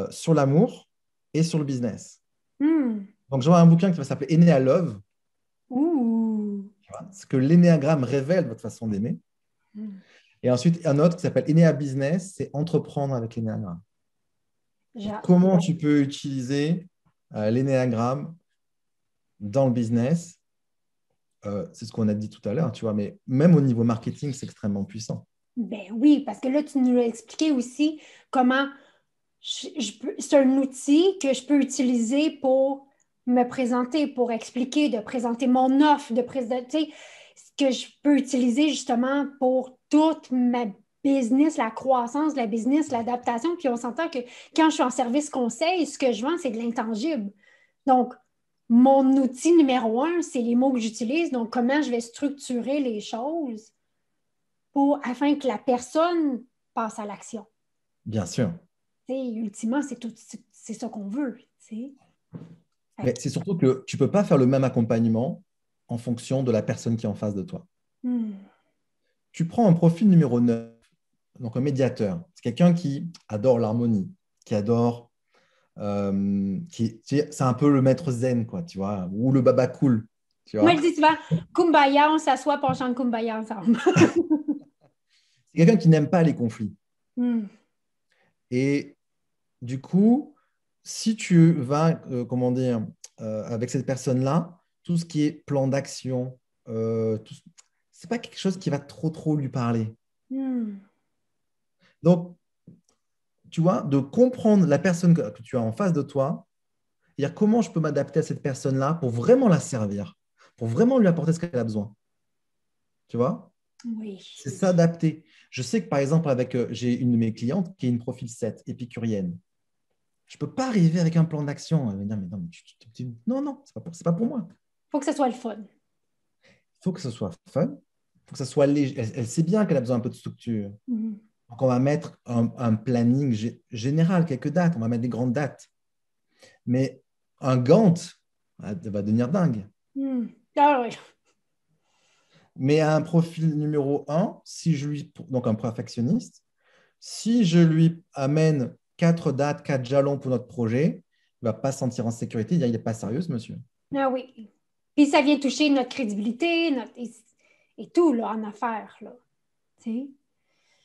Speaker 2: sur l'amour et sur le business.
Speaker 1: Hmm.
Speaker 2: Donc, j'aurai un bouquin qui va s'appeler Aîné à Love,
Speaker 1: Ouh.
Speaker 2: tu vois, ce que l'énéagramme révèle votre façon d'aimer.
Speaker 1: Hmm.
Speaker 2: Et ensuite, un autre qui s'appelle Aîné à Business, c'est entreprendre avec l'énéagramme. Et
Speaker 1: J'a-
Speaker 2: comment tu peux utiliser l'énéagramme dans le business. C'est ce qu'on a dit tout à l'heure, tu vois, mais même au niveau marketing, c'est extrêmement puissant.
Speaker 1: Ben oui, parce que là, tu nous as expliqué aussi comment c'est un outil que je peux utiliser pour me présenter, pour expliquer, de présenter mon offre, de présenter ce que je peux utiliser justement pour toute ma business, la croissance de la business, l'adaptation. Puis on s'entend que quand je suis en service conseil, ce que je vends, c'est de l'intangible. Donc, mon outil numéro un, c'est les mots que j'utilise. Donc, comment je vais structurer les choses afin que la personne passe à l'action.
Speaker 2: Bien sûr.
Speaker 1: T'sais, ultimement, c'est ça qu'on veut. T'sais. Fait
Speaker 2: Mais
Speaker 1: que,
Speaker 2: c'est surtout que tu ne peux pas faire le même accompagnement en fonction de la personne qui est en face de toi.
Speaker 1: hmm,
Speaker 2: Tu prends un profil numéro 9, donc un médiateur. C'est quelqu'un qui adore l'harmonie, qui adore, c'est un peu le maître zen, quoi, tu vois, ou le baba cool, tu
Speaker 1: moi, je
Speaker 2: vois.
Speaker 1: dis souvent, Kumbaya, on s'assoit et on chante Kumbaya ensemble.
Speaker 2: C'est quelqu'un qui n'aime pas les conflits.
Speaker 1: Hmm,
Speaker 2: Et du coup, si tu vas, comment dire, avec cette personne-là, tout ce qui est plan d'action, c'est pas quelque chose qui va trop lui parler.
Speaker 1: hmm,
Speaker 2: Donc, tu vois, de comprendre la personne que tu as en face de toi, C'est-à-dire comment je peux m'adapter à cette personne-là pour vraiment la servir, pour vraiment lui apporter ce qu'elle a besoin. Tu vois?
Speaker 1: Oui.
Speaker 2: C'est s'adapter. Je sais que par exemple, j'ai une de mes clientes qui est une profil 7, épicurienne. Je ne peux pas arriver avec un plan d'action. Elle va me dire, mais non, non, non, c'est pas pour moi.
Speaker 1: Faut que ce soit le fun.
Speaker 2: Il faut que ce soit fun, il faut que ce soit léger. Elle sait bien qu'elle a besoin un peu de structure.
Speaker 1: Mhm.
Speaker 2: Donc, on va mettre un planning général, quelques dates. On va mettre des grandes dates. Mais un Gantt, elle va devenir dingue.
Speaker 1: Ah oui.
Speaker 2: Mais à un profil numéro un, donc un perfectionniste, si je lui amène 4 dates, 4 jalons pour notre projet, il ne va pas se sentir en sécurité. Il n'est pas sérieux, ce monsieur.
Speaker 1: Ah oui. Puis ça vient toucher notre crédibilité et tout là, en affaires. Là. Tu sais?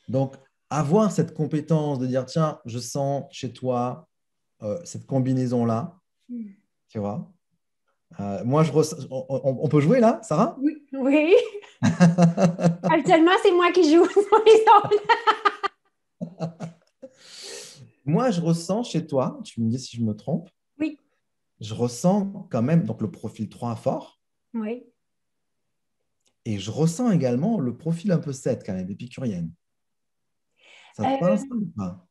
Speaker 2: Donc, avoir cette compétence de dire, tiens, je sens chez toi cette combinaison-là,
Speaker 1: Mm.
Speaker 2: tu vois. Moi, on peut jouer là, Sarah?
Speaker 1: Oui. Oui. Actuellement, c'est moi qui joue sur les autres.
Speaker 2: Moi, je ressens chez toi, tu me dis si je me trompe,
Speaker 1: Oui.
Speaker 2: je ressens quand même donc, le profil 3 fort
Speaker 1: Oui.
Speaker 2: et je ressens également le profil un peu 7 quand même, épicurienne. Ça te parle,
Speaker 1: Euh,
Speaker 2: ça ou pas?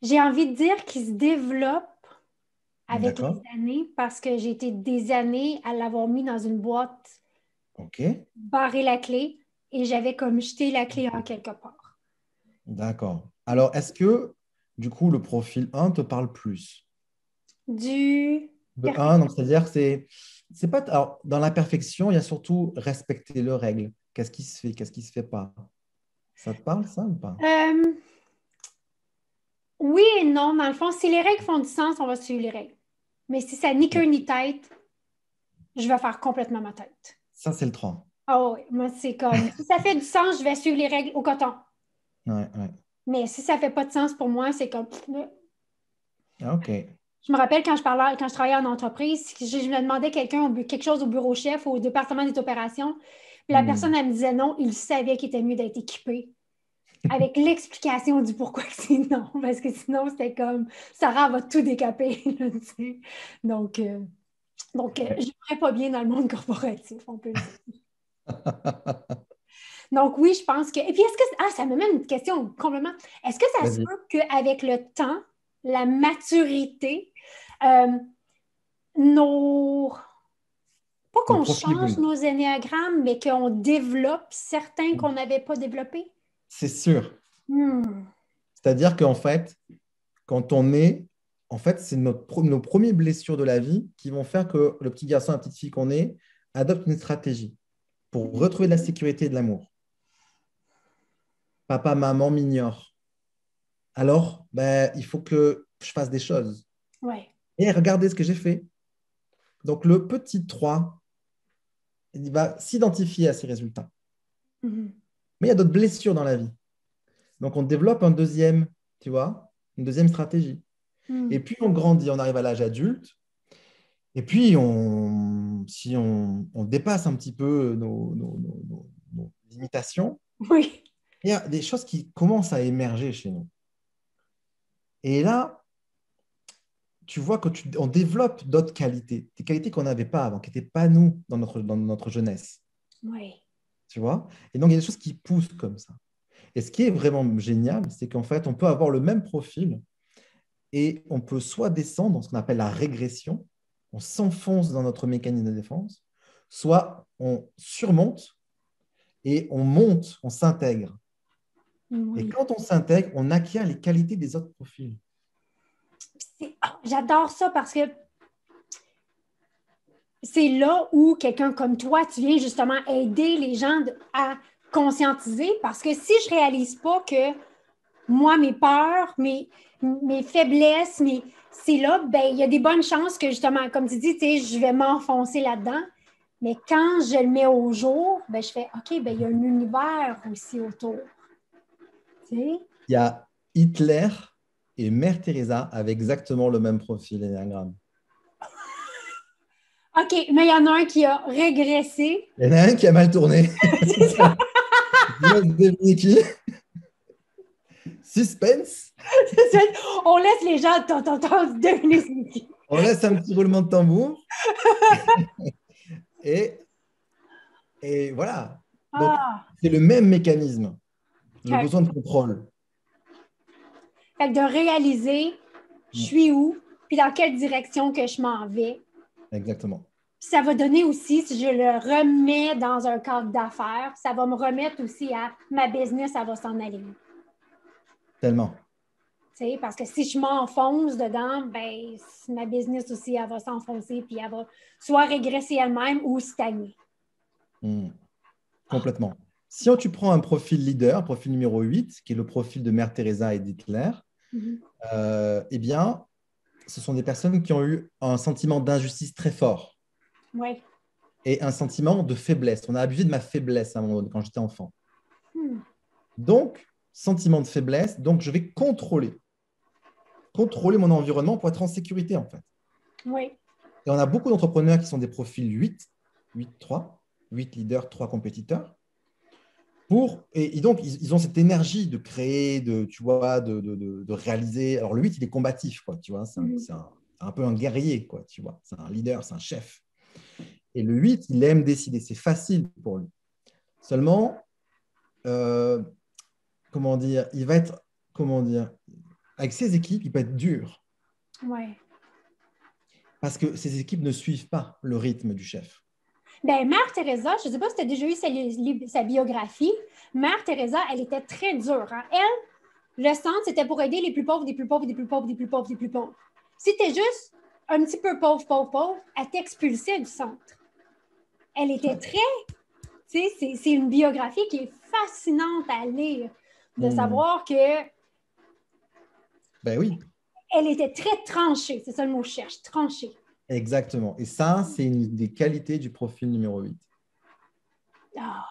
Speaker 1: j'ai envie de dire qu'il se développe avec les
Speaker 2: D'accord.
Speaker 1: années parce que j'ai été des années à l'avoir mis dans une boîte,
Speaker 2: OK.
Speaker 1: barrer la clé et j'avais comme jeté la clé en quelque part.
Speaker 2: D'accord. Alors, est-ce que, du coup, le profil 1 te parle plus?
Speaker 1: Du
Speaker 2: De
Speaker 1: perfect.
Speaker 2: 1, donc c'est-à-dire que c'est pas. Alors, dans la perfection, il y a surtout respecter les règles. Qu'est-ce qui se fait, qu'est-ce qui se fait pas? Ça te parle, ça ou pas?
Speaker 1: Euh, oui et non, dans le fond, si les règles font du sens, on va suivre les règles. Mais si ça ni queue ni tête, je vais faire complètement ma tête.
Speaker 2: Ça, c'est le 3.
Speaker 1: Ah oui, moi, c'est comme, si ça fait du sens, je vais suivre les règles au coton.
Speaker 2: Ouais, ouais.
Speaker 1: Mais si ça fait pas de sens pour moi, c'est comme,
Speaker 2: Ah, OK.
Speaker 1: je me rappelle quand je travaillais en entreprise, je me demandais quelque chose au bureau chef ou au département des opérations. Puis la personne,
Speaker 2: Hmm.
Speaker 1: elle me disait non, il savait qu'il était mieux d'être équipé. Avec l'explication du pourquoi que c'est non. Parce que sinon, c'était comme Sarah va tout décaper. Là, tu sais. Donc, je
Speaker 2: Ouais.
Speaker 1: ne ferais pas bien dans le monde corporatif, on peut le dire. Donc, oui, je pense que. Et puis, est-ce que. Ah, ça me mène une question complètement. Est-ce que ça se
Speaker 2: Vas-y.
Speaker 1: peut qu'avec le temps, la maturité, euh, nos pas
Speaker 2: Nos
Speaker 1: qu'on
Speaker 2: profils
Speaker 1: change
Speaker 2: évoluent.
Speaker 1: nos énéagrammes, mais qu'on développe certains qu'on n'avait pas développés?
Speaker 2: C'est sûr.
Speaker 1: Hmm.
Speaker 2: C'est-à-dire qu'en fait, quand on est, en fait, c'est nos premières blessures de la vie qui vont faire que le petit garçon, la petite fille qu'on est, adopte une stratégie pour retrouver de la sécurité et de l'amour. Papa, maman m'ignore. Alors, ben, il faut que je fasse des choses.
Speaker 1: Ouais.
Speaker 2: Et regardez ce que j'ai fait. Donc, le petit 3, il va s'identifier à ces résultats.
Speaker 1: Mhm.
Speaker 2: Mais il y a d'autres blessures dans la vie. Donc, on développe un deuxième, tu vois, une deuxième stratégie. Et
Speaker 1: Mhm.
Speaker 2: puis, on grandit, on arrive à l'âge adulte. Et puis, si on dépasse un petit peu nos limitations,
Speaker 1: Oui.
Speaker 2: il y a des choses qui commencent à émerger chez nous. Et là, tu vois on développe d'autres qualités, des qualités qu'on n'avait pas avant, qui n'étaient pas nous dans notre jeunesse.
Speaker 1: Oui.
Speaker 2: Tu vois? Et donc, il y a des choses qui poussent comme ça. Et ce qui est vraiment génial, c'est qu'en fait, on peut avoir le même profil et on peut soit descendre dans ce qu'on appelle la régression, on s'enfonce dans notre mécanisme de défense, soit on surmonte et on monte, on s'intègre. Et
Speaker 1: Oui.
Speaker 2: quand on s'intègre, on acquiert les qualités des autres profils.
Speaker 1: J'adore ça parce que c'est là où quelqu'un comme toi, tu viens justement aider les gens à conscientiser parce que si je réalise pas que moi, mes peurs, mes faiblesses, c'est là, ben, il y a des bonnes chances que justement, comme tu dis, je vais m'enfoncer là-dedans. Mais quand je le mets au jour, ben, je fais OK, ben, il y a un univers aussi autour. Tu sais?
Speaker 2: Il y a Hitler et Mère Teresa avec exactement le même profil énéagramme.
Speaker 1: OK, mais il y en a un qui a régressé.
Speaker 2: Il y en a un qui a mal tourné.
Speaker 1: C'est ça.
Speaker 2: Je laisse deviner qui. Suspense.
Speaker 1: On laisse les gens deviner c'est qui.
Speaker 2: On laisse un petit roulement de tambour et, et voilà. Donc,
Speaker 1: Ah,
Speaker 2: c'est le même mécanisme, le
Speaker 1: OK.
Speaker 2: besoin de contrôle.
Speaker 1: Fait que de réaliser, je
Speaker 2: Mm.
Speaker 1: suis où, puis dans quelle direction que je m'en vais.
Speaker 2: Exactement.
Speaker 1: Puis ça va donner aussi, si je le remets dans un cadre d'affaires, ça va me remettre aussi à ma business, ça va s'en aller.
Speaker 2: Tellement.
Speaker 1: Parce que si je m'enfonce dedans, ben, ma business aussi, elle va s'enfoncer, puis elle va soit régresser elle-même ou stagner.
Speaker 2: Mm. Complètement. Si tu prends un profil leader, profil numéro 8, qui est le profil de Mère Teresa et d'Hitler,
Speaker 1: Mhm.
Speaker 2: eh bien, ce sont des personnes qui ont eu un sentiment d'injustice très fort
Speaker 1: Oui.
Speaker 2: et un sentiment de faiblesse. On a abusé de ma faiblesse à un moment donné, quand j'étais enfant.
Speaker 1: Hmm.
Speaker 2: Donc, sentiment de faiblesse, donc je vais contrôler mon environnement pour être en sécurité, en fait.
Speaker 1: Oui.
Speaker 2: Et on a beaucoup d'entrepreneurs qui sont des profils 8, 8-3, 8 leaders, 3 compétiteurs. Et donc, ils ont cette énergie de créer, tu vois, de réaliser. Alors, le 8, il est combatif, quoi, tu vois.
Speaker 1: Mhm.
Speaker 2: C'est un peu un guerrier, quoi, tu vois. C'est un leader, c'est un chef. Et le 8, il aime décider. C'est facile pour lui. Seulement, euh, comment dire, il va être, comment dire, avec ses équipes, il peut être dur
Speaker 1: Oui.
Speaker 2: parce que ses équipes ne suivent pas le rythme du chef.
Speaker 1: Ben, Mère Teresa, je ne sais pas si tu as déjà eu sa biographie. Mère Teresa, elle était très dure. Hein? Elle, le centre, c'était pour aider les plus pauvres, des plus pauvres, des plus pauvres, des plus pauvres, des plus pauvres. Si tu es juste un petit peu pauvre, pauvre, pauvre, elle t'expulsait du centre. Elle était très, tu sais, c'est une biographie qui est fascinante à lire, de
Speaker 2: Hmm.
Speaker 1: savoir que
Speaker 2: Ben oui,
Speaker 1: elle était très tranchée, c'est ça le mot que je cherche, tranchée.
Speaker 2: exactement. Et ça, c'est une des qualités du profil numéro 8.
Speaker 1: Ah,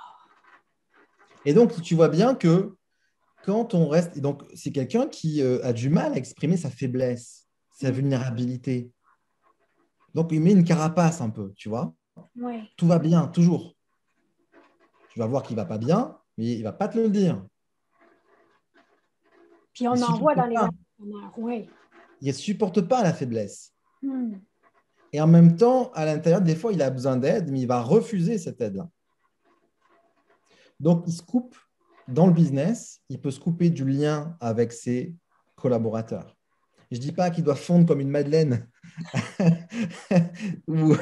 Speaker 2: Et donc, tu vois bien que quand on reste, et donc c'est quelqu'un qui a du mal à exprimer sa faiblesse, sa vulnérabilité. Donc, il met une carapace un peu, tu vois.
Speaker 1: oui.
Speaker 2: Tout va bien, toujours. Tu vas voir qu'il ne va pas bien, mais il ne va pas te le dire.
Speaker 1: Puis
Speaker 2: Il
Speaker 1: on
Speaker 2: ne
Speaker 1: en
Speaker 2: supporte
Speaker 1: voit dans les
Speaker 2: pas.
Speaker 1: entrepreneurs, oui.
Speaker 2: Il ne supporte pas la faiblesse.
Speaker 1: Hmm.
Speaker 2: Et en même temps, à l'intérieur, des fois, il a besoin d'aide, mais il va refuser cette aide-là. Donc, il se coupe dans le business, il peut se couper du lien avec ses collaborateurs. Je ne dis pas qu'il doit fondre comme une madeleine. Ou...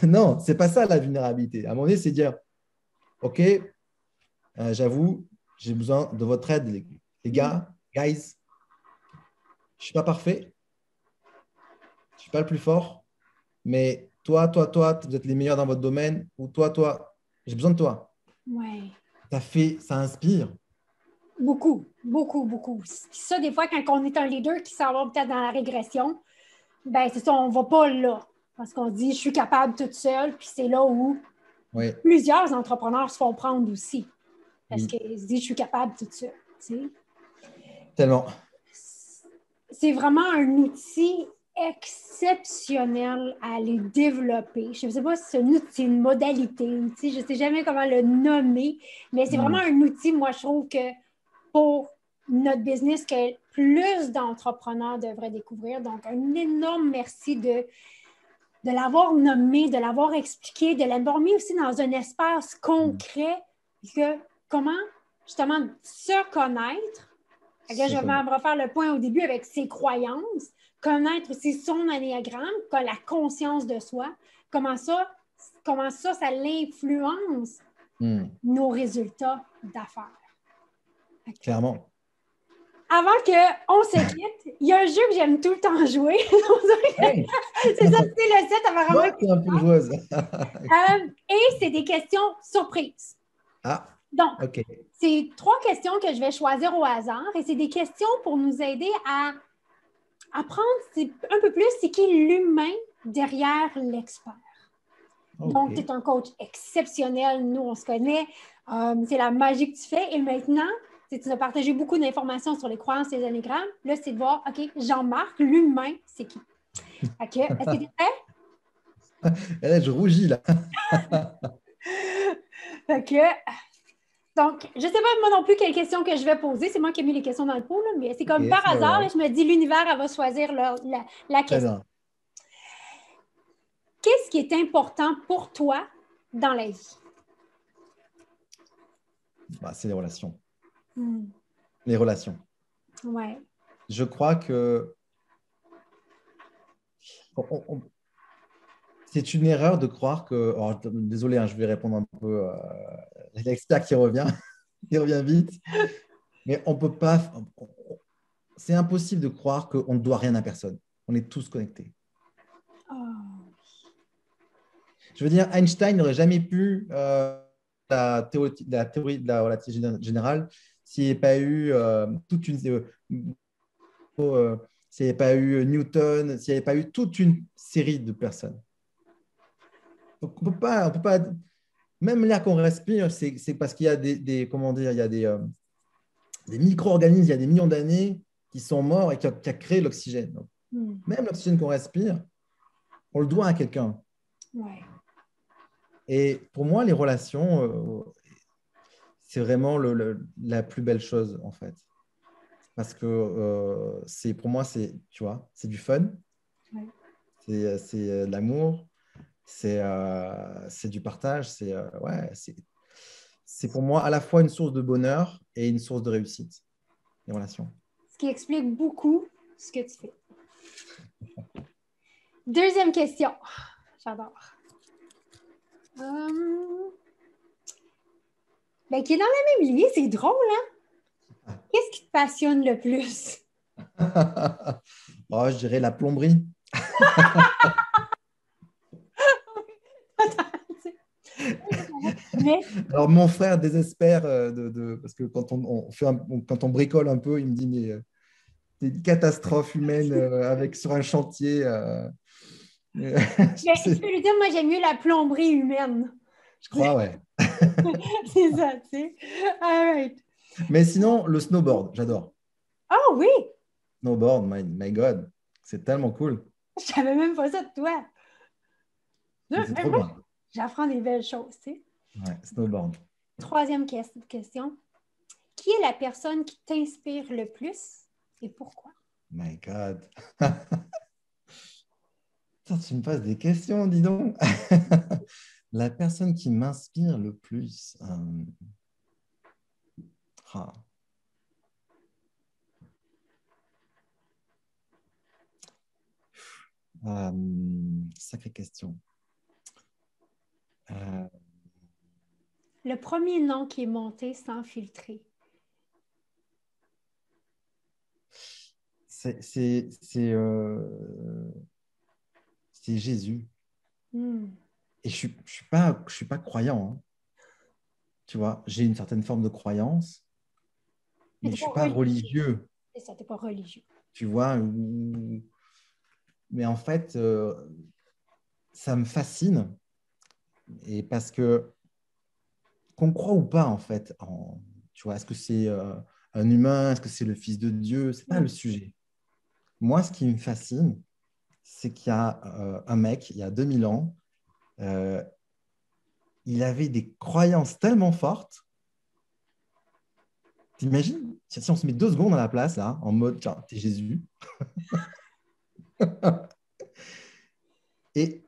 Speaker 2: Non, ce n'est pas ça la vulnérabilité. À un moment donné, c'est dire, OK, j'avoue, j'ai besoin de votre aide, les gars, guys. Je ne suis pas parfait, je ne suis pas le plus fort, mais toi, vous êtes les meilleurs dans votre domaine, ou toi, j'ai besoin de toi.
Speaker 1: Oui.
Speaker 2: Ça inspire.
Speaker 1: Beaucoup, beaucoup, beaucoup. Puis ça, des fois, quand on est un leader qui s'en va peut-être dans la régression, ben c'est ça, on ne va pas là. Parce qu'on se dit, je suis capable toute seule, puis c'est là où
Speaker 2: Oui,
Speaker 1: plusieurs entrepreneurs se font prendre aussi. Parce
Speaker 2: oui,
Speaker 1: qu'ils se disent, je suis capable toute seule. Tu sais.
Speaker 2: tellement.
Speaker 1: C'est vraiment un outil exceptionnel à aller développer. Je ne sais pas si c'est un outil, une modalité, un outil, je ne sais jamais comment le nommer, mais c'est vraiment
Speaker 2: Hmm.
Speaker 1: un outil, moi, je trouve que pour notre business que plus d'entrepreneurs devraient découvrir. Donc, un énorme merci de l'avoir nommé, de l'avoir expliqué, de l'avoir mis aussi dans un espace concret, que comment justement se connaître. Je vais me refaire le point au début avec ses croyances, connaître aussi son ennéagramme, la conscience de soi, comment ça l'influence
Speaker 2: Hmm.
Speaker 1: nos résultats d'affaires. Okay.
Speaker 2: Clairement.
Speaker 1: Avant qu'on se quitte, il y a un jeu que j'aime tout le temps jouer.
Speaker 2: Hey.
Speaker 1: C'est ça, c'est le 7 apparemment.
Speaker 2: Toi, tu es un peu joueuse.
Speaker 1: Et c'est des questions surprises.
Speaker 2: Ah,
Speaker 1: Donc,
Speaker 2: OK.
Speaker 1: c'est 3 questions que je vais choisir au hasard et c'est des questions pour nous aider à apprendre un peu plus c'est qui l'humain derrière l'expert. Donc, tu
Speaker 2: OK.
Speaker 1: es un coach exceptionnel. Nous, on se connaît. C'est la magie que tu fais. Et maintenant, tu as partagé beaucoup d'informations sur les croyances et les anagrammes. Là, c'est de voir, OK, Jean-Marc, l'humain, c'est qui? OK. Est-ce que tu es prêt?
Speaker 2: Et là, je rougis, là.
Speaker 1: OK. Donc, je ne sais pas moi non plus quelle question que je vais poser. C'est moi qui ai mis les questions dans le pot, là, mais c'est
Speaker 2: OK,
Speaker 1: comme par
Speaker 2: c'est pas
Speaker 1: hasard.
Speaker 2: grave.
Speaker 1: Je me dis, l'univers, elle va choisir la
Speaker 2: Très
Speaker 1: question.
Speaker 2: bien.
Speaker 1: Qu'est-ce qui est important pour toi dans la vie?
Speaker 2: Bah, c'est les relations.
Speaker 1: Hmm.
Speaker 2: Les relations.
Speaker 1: Ouais.
Speaker 2: Je crois que c'est une erreur de croire que. Alors, désolé, hein, je vais répondre un peu l'expert qui revient, qui revient vite. Mais on peut pas. C'est impossible de croire qu'on ne doit rien à personne. On est tous connectés.
Speaker 1: Oh.
Speaker 2: Je veux dire, Einstein n'aurait jamais pu la théorie de la relativité générale s'il n'y avait pas eu toute une. S'il n'y avait pas eu Newton, s'il n'y avait pas eu toute une série de personnes. Donc, on peut pas, même l'air qu'on respire, c'est parce qu'il y a comment dire, il y a des micro-organismes, il y a des millions d'années qui sont morts et qui a créé l'oxygène. Donc, même l'oxygène qu'on respire, on le doit à quelqu'un.
Speaker 1: Ouais.
Speaker 2: Et pour moi, les relations, c'est vraiment la plus belle chose, en fait. Parce que pour moi, tu vois, c'est du fun,
Speaker 1: Ouais.
Speaker 2: c'est de l'amour, c'est du partage, ouais, c'est pour moi à la fois une source de bonheur et une source de réussite, les relations.
Speaker 1: Ce qui explique beaucoup ce que tu fais. Deuxième question. J'adore. Ben, qui est dans la même lignée, c'est drôle, hein? Qu'est-ce qui te passionne le plus?
Speaker 2: Oh, je dirais la plomberie.
Speaker 1: Mais,
Speaker 2: Alors, mon frère désespère parce que quand on bricole un peu, il me dit, mais c'est une catastrophe humaine sur un chantier.
Speaker 1: mais je peux lui dire, moi, j'aime mieux la plomberie humaine.
Speaker 2: Je crois, ouais.
Speaker 1: C'est ça, tu sais. All right.
Speaker 2: Mais sinon, le snowboard, j'adore.
Speaker 1: Oh oui!
Speaker 2: Snowboard, my God, c'est tellement cool.
Speaker 1: Je savais même pas ça de toi.
Speaker 2: C'est
Speaker 1: Mais
Speaker 2: trop
Speaker 1: moi,
Speaker 2: bien.
Speaker 1: j'apprends des belles choses, tu sais.
Speaker 2: Ouais, snowboard.
Speaker 1: Troisième question. Qui est la personne qui t'inspire le plus et pourquoi?
Speaker 2: My God. Putain, tu me poses des questions, dis donc. La personne qui m'inspire le plus. Ah. Sacrée question.
Speaker 1: Le premier nom qui est monté sans filtrer.
Speaker 2: C'est Jésus.
Speaker 1: Hmm.
Speaker 2: Et je suis pas croyant, hein. Tu vois, j'ai une certaine forme de croyance,
Speaker 1: Mais
Speaker 2: mais
Speaker 1: t'es
Speaker 2: je suis
Speaker 1: pas
Speaker 2: pas
Speaker 1: religieux.
Speaker 2: religieux.
Speaker 1: C'est ça, t'es pas religieux.
Speaker 2: Tu vois, mais en fait, ça me fascine. Et parce que qu'on croit ou pas, en fait, tu vois, est-ce que c'est un humain, est-ce que c'est le Fils de Dieu? C'est pas
Speaker 1: Ouais.
Speaker 2: le sujet. Moi, ce qui me fascine, c'est qu'il y a un mec, il y a 2000 ans, euh, il avait des croyances tellement fortes. T'imagines, si on se met 2 secondes à la place, là, en mode, tiens, t'es Jésus. Et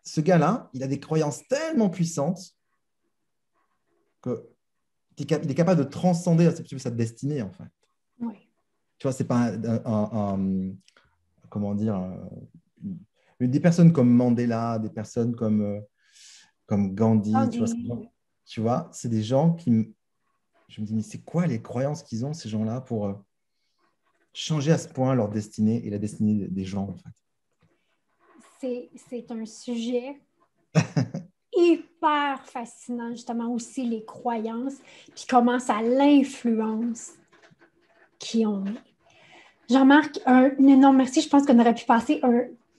Speaker 2: ce gars-là, il a des croyances tellement puissantes que il est capable de transcender sa destinée, en fait.
Speaker 1: Ouais.
Speaker 2: Tu vois, c'est pas comment dire, des personnes comme Mandela, des personnes comme Gandhi,
Speaker 1: Gandhi.
Speaker 2: tu vois, c'est des gens je me dis, mais c'est quoi les croyances qu'ils ont, ces gens-là, pour changer à ce point leur destinée et la destinée des gens, en
Speaker 1: C'est un sujet hyper fascinant, justement, aussi les croyances, puis comment ça l'influence qui on est. Jean-Marc, un énorme merci. Je pense qu'on aurait pu passer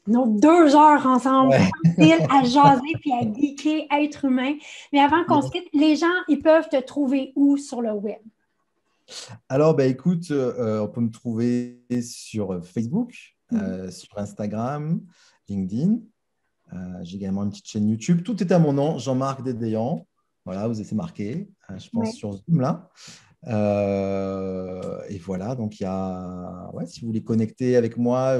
Speaker 1: non, 2 heures ensemble,
Speaker 2: fait.
Speaker 1: facile, à jaser puis à geeker, être humain. Mais avant qu'on se
Speaker 2: Ouais.
Speaker 1: quitte, les gens, ils peuvent te trouver où sur le web?
Speaker 2: Alors, bah, écoute, on peut me trouver sur Facebook, sur Instagram, LinkedIn. J'ai également une petite chaîne YouTube. Tout est à mon nom, Jean-Marc Dédéan. Voilà, vous êtes marqué, je pense,
Speaker 1: Oui.
Speaker 2: sur Zoom là. Et voilà, donc il y a, ouais, si vous voulez connecter avec moi,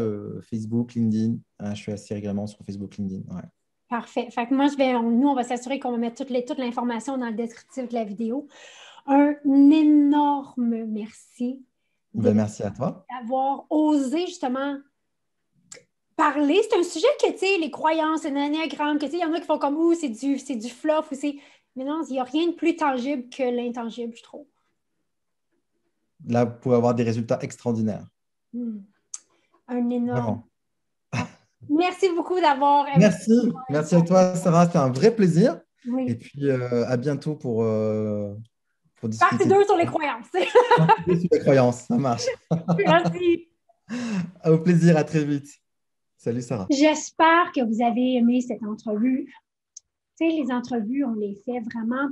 Speaker 2: Facebook, LinkedIn, hein, je suis assez régulièrement sur Facebook, LinkedIn. Ouais.
Speaker 1: Parfait. Fait que moi, nous, on va s'assurer qu'on va mettre toute l'information dans le descriptif de la vidéo. Un énorme merci
Speaker 2: Ben, merci à toi.
Speaker 1: d'avoir osé justement parler. C'est un sujet que, tu sais, les croyances, l'énéagramme, que, tu sais, il y en a qui font comme, ouh, c'est du fluff, ou c'est... Mais non, il n'y a rien de plus tangible que l'intangible, je trouve.
Speaker 2: Là, vous pouvez avoir des résultats extraordinaires.
Speaker 1: Hmm. Un énorme.
Speaker 2: Vraiment.
Speaker 1: Merci beaucoup d'avoir investi.
Speaker 2: Merci. Merci à toi, Sarah. C'était un vrai plaisir. Et
Speaker 1: Oui.
Speaker 2: puis, à bientôt pour
Speaker 1: Partie
Speaker 2: discuter
Speaker 1: 2 sur les croyances.
Speaker 2: sur la croyance. Ça marche.
Speaker 1: Merci.
Speaker 2: Au plaisir, à très vite. Salut, Sarah.
Speaker 1: J'espère que vous avez aimé cette entrevue. Tu sais, les entrevues, on les fait vraiment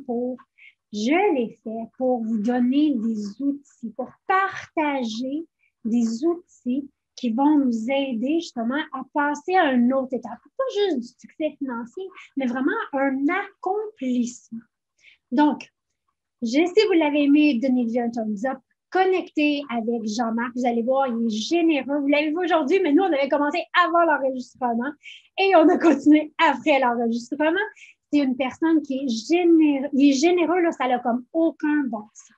Speaker 1: je les fais pour vous donner des outils, pour partager des outils qui vont nous aider justement à passer à une autre étape. Pas juste du succès financier, mais vraiment un accomplissement. Donc, si vous l'avez aimé, donnez-lui un thumbs up. Connectez avec Jean-Marc. Vous allez voir, il est généreux. Vous l'avez vu aujourd'hui, mais nous, on avait commencé avant l'enregistrement et on a continué après l'enregistrement. C'est une personne qui est généreux, là, ça n'a comme aucun bon sens.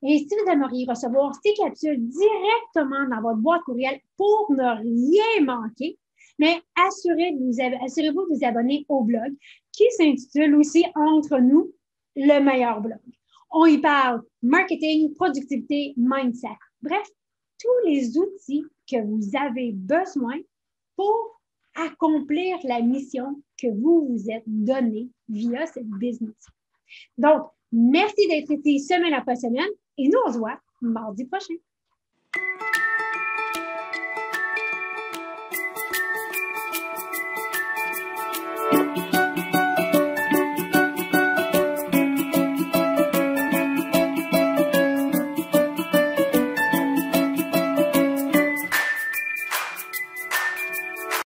Speaker 1: Et si vous aimeriez recevoir ces capsules directement dans votre boîte courriel pour ne rien manquer, mais assurez-vous de vous abonner au blog qui s'intitule aussi Entre nous, le meilleur blog. On y parle marketing, productivité, mindset. Bref, tous les outils que vous avez besoin pour accomplir la mission que vous vous êtes donnée via cette business. Donc, merci d'être ici semaine après semaine et nous, on se voit mardi prochain.